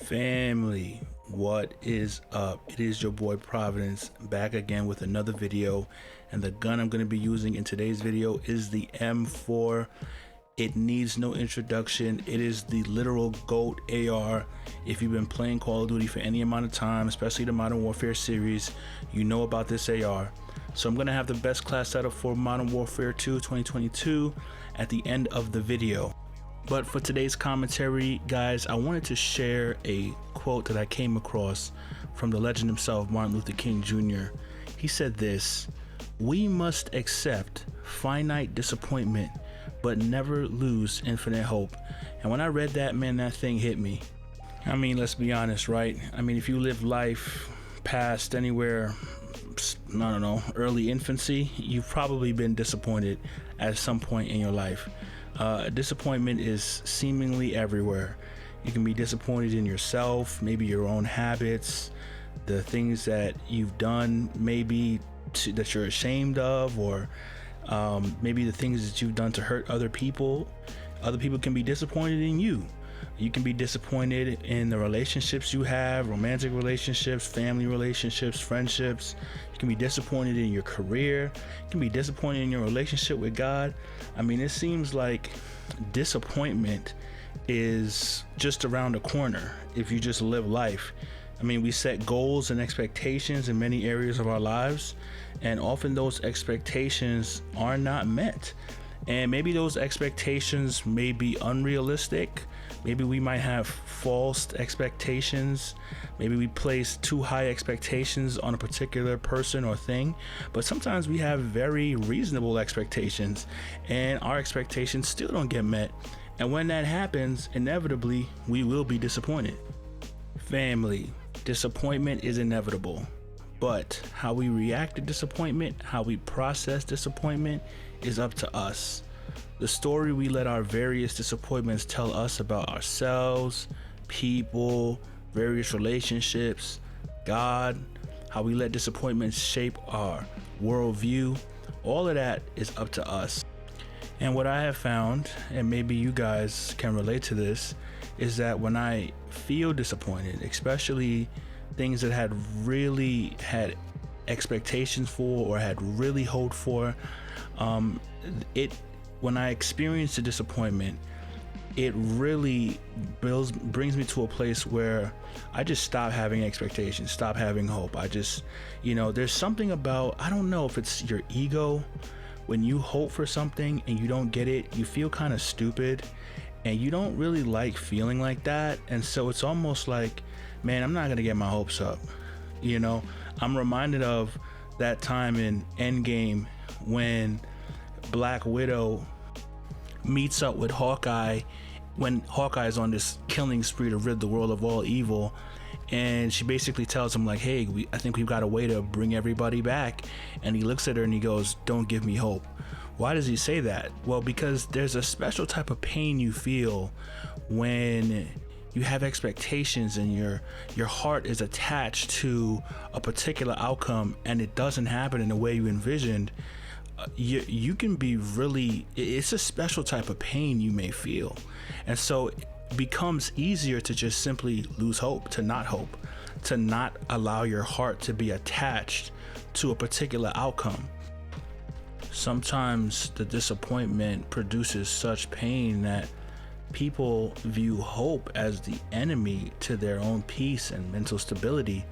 Family, what is up? It is your boy Providence back again with another video, and the gun I'm going to be using in today's video is the M4. It needs no introduction. It is the literal GOAT AR. If you've been playing Call of Duty for any amount of time, especially the Modern Warfare series, you know about this AR. So I'm going to have the best class setup for Modern Warfare 2 2022 at the end of the video. But for today's commentary, guys, I wanted to share a quote that I came across from the legend himself, Martin Luther King Jr. He said this: "We must accept finite disappointment, but never lose infinite hope." And when I read that, man, that thing hit me. I mean, let's be honest, right? I mean, if you live life past anywhere, I don't know, early infancy, you've probably been disappointed at some point in your life. Disappointment is seemingly everywhere. You can be disappointed in yourself, maybe your own habits, the things that you've done, maybe that you're ashamed of, or maybe the things that you've done to hurt other people. Other people can be disappointed in you. You can be disappointed in the relationships you have, romantic relationships, family relationships, friendships. You can be disappointed in your career. You can be disappointed in your relationship with God. I mean, it seems like disappointment is just around the corner if you just live life. I mean, we set goals and expectations in many areas of our lives, and often those expectations are not met. And maybe those expectations may be unrealistic. Maybe we might have false expectations. Maybe we place too high expectations on a particular person or thing. But sometimes we have very reasonable expectations, and our expectations still don't get met. And when that happens, inevitably, we will be disappointed. Family, disappointment is inevitable. But how we react to disappointment, how we process disappointment, is up to us. The story we let our various disappointments tell us about ourselves, people, various relationships, God, how we let disappointments shape our worldview, all of that is up to us. And what I have found, and maybe you guys can relate to this, is that when I feel disappointed, especially things that had really had expectations for or had really hoped for, when I experience a disappointment, it really brings me to a place where I just stop having expectations, stop having hope. I just, there's something about, I don't know if it's your ego. When you hope for something and you don't get it, you feel kind of stupid, and you don't really like feeling like that. And so it's almost like, man, I'm not gonna get my hopes up. I'm reminded of that time in Endgame when Black Widow meets up with Hawkeye when Hawkeye is on this killing spree to rid the world of all evil, and she basically tells him like, hey, I think we've got a way to bring everybody back. And he looks at her and he goes, don't give me hope. Why does he say that? Well, because there's a special type of pain you feel when you have expectations and your heart is attached to a particular outcome and it doesn't happen in the way you envisioned. You can be really, it's a special type of pain you may feel. And so it becomes easier to just simply lose hope, to not hope, to not allow your heart to be attached to a particular outcome. Sometimes the disappointment produces such pain that people view hope as the enemy to their own peace and mental stability,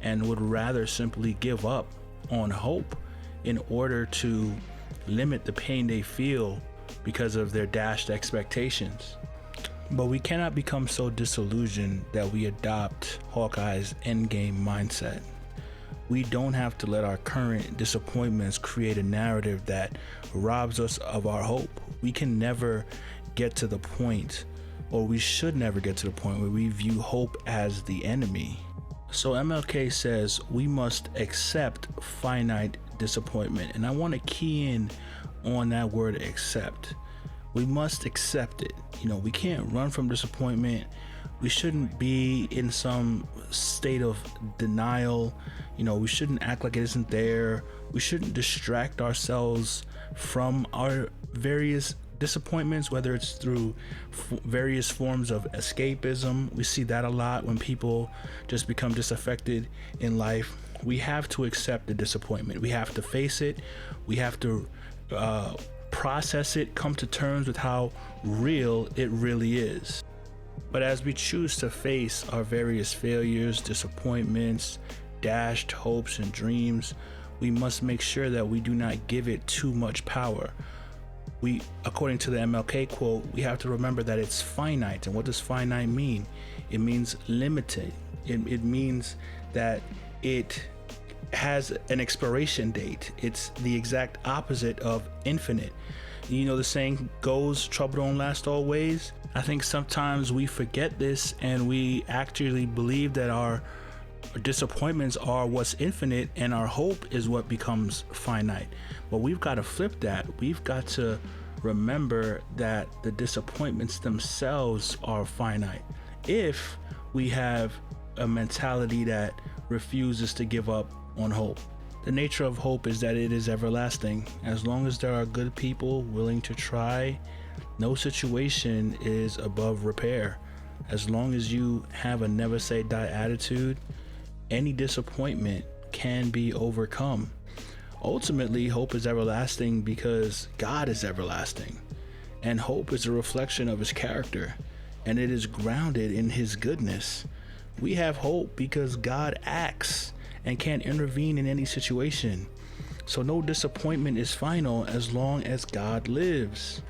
and would rather simply give up on hope in order to limit the pain they feel because of their dashed expectations. But we cannot become so disillusioned that we adopt Hawkeye's endgame mindset. We don't have to let our current disappointments create a narrative that robs us of our hope. We can never get to the point, or we should never get to the point, where we view hope as the enemy. So MLK says we must accept finite disappointment, and I want to key in on that word accept. We must accept it. We can't run from disappointment. We shouldn't be in some state of denial. We shouldn't act like it isn't there. We shouldn't distract ourselves from our various disappointments, whether it's through various forms of escapism. We see that a lot when people just become disaffected in life. We have to accept the disappointment. We have to face it. We have to process it, come to terms with how real it really is. But as we choose to face our various failures, disappointments, dashed hopes and dreams, we must make sure that we do not give it too much power. According to the MLK quote, we have to remember that it's finite. And what does finite mean? It means limited. It means that it has an expiration date. It's the exact opposite of infinite. You know, the saying goes, trouble don't last always. I think sometimes we forget this and we actually believe that our disappointments are what's infinite and our hope is what becomes finite. But we've got to flip that. We've got to remember that the disappointments themselves are finite. If we have a mentality that refuses to give up on hope. The nature of hope is that it is everlasting. As long as there are good people willing to try, no situation is above repair. As long as you have a never say die attitude, any disappointment can be overcome. Ultimately, hope is everlasting because God is everlasting, and hope is a reflection of his character, and it is grounded in his goodness. We have hope because God acts and can intervene in any situation. So no disappointment is final as long as God lives.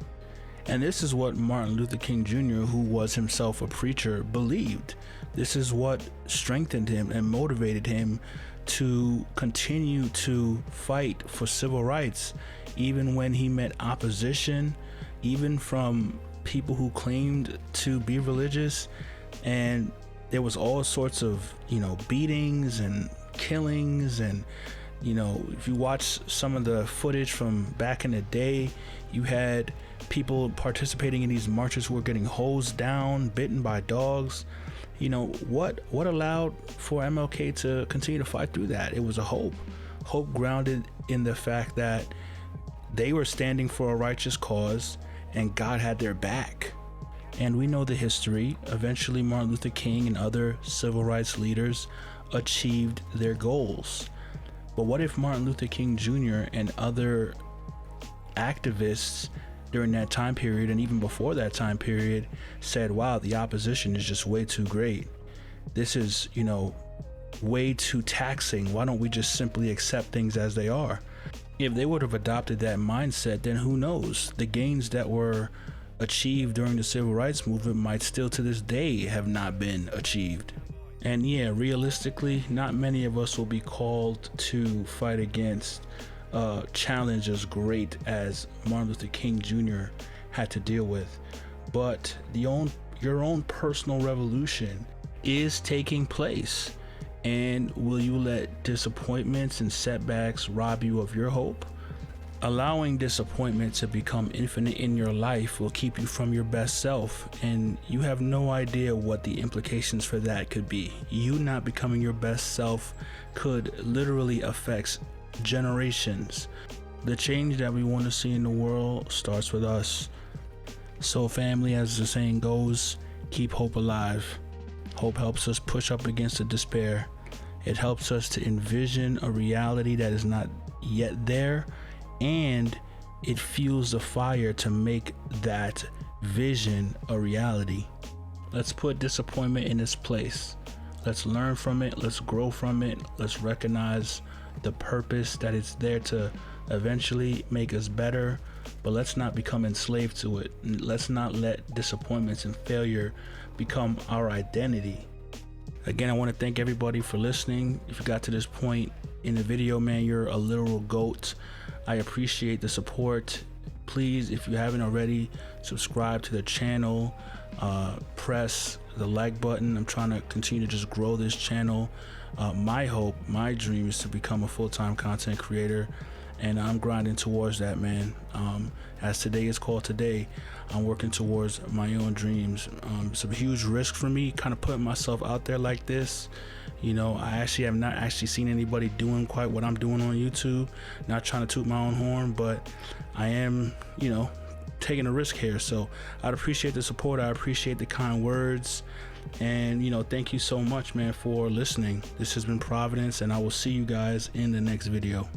And this is what Martin Luther King Jr., who was himself a preacher, believed. This is what strengthened him and motivated him to continue to fight for civil rights, even when he met opposition, even from people who claimed to be religious. And there was all sorts of, beatings and killings. And, if you watch some of the footage from back in the day, you had people participating in these marches who were getting hosed down, bitten by dogs. What allowed for MLK to continue to fight through that? It was a hope grounded in the fact that they were standing for a righteous cause and God had their back. And we know the history. Eventually, Martin Luther King and other civil rights leaders achieved their goals. But what if Martin Luther King Jr. and other activists during that time period and even before that time period said, wow, the opposition is just way too great. This is, way too taxing. Why don't we just simply accept things as they are? If they would have adopted that mindset, then who knows? The gains that were achieved during the civil rights movement might still to this day have not been achieved. And yeah, realistically, not many of us will be called to fight against challenge as great as Martin Luther King Jr. had to deal with. But your own personal revolution is taking place. And will you let disappointments and setbacks rob you of your hope? Allowing disappointment to become infinite in your life will keep you from your best self, and you have no idea what the implications for that could be. You not becoming your best self could literally affect generations. The change that we want to see in the world starts with us. So family, as the saying goes, keep hope alive. Hope helps us push up against the despair. It helps us to envision a reality that is not yet there, and it fuels the fire to make that vision a reality. Let's put disappointment in its place. Let's learn from it. Let's grow from it. Let's recognize the purpose that it's there to eventually make us better, but let's not become enslaved to it. Let's not let disappointments and failure become our identity. Again, I want to thank everybody for listening. If you got to this point in the video, man, you're a literal GOAT. I appreciate the support. Please, if you haven't already, subscribe to the channel, press the like button. I'm trying to continue to just grow this channel. My hope, my dream is to become a full-time content creator, and I'm grinding towards that, man. As today is called today, I'm working towards my own dreams. It's a huge risk for me, kind of putting myself out there like this. I actually have not actually seen anybody doing quite what I'm doing on YouTube. Not trying to toot my own horn, but I am, taking a risk here. So I'd appreciate the support. I appreciate the kind words, and you know, thank you so much, man, for listening. This has been Providence, and I will see you guys in the next video.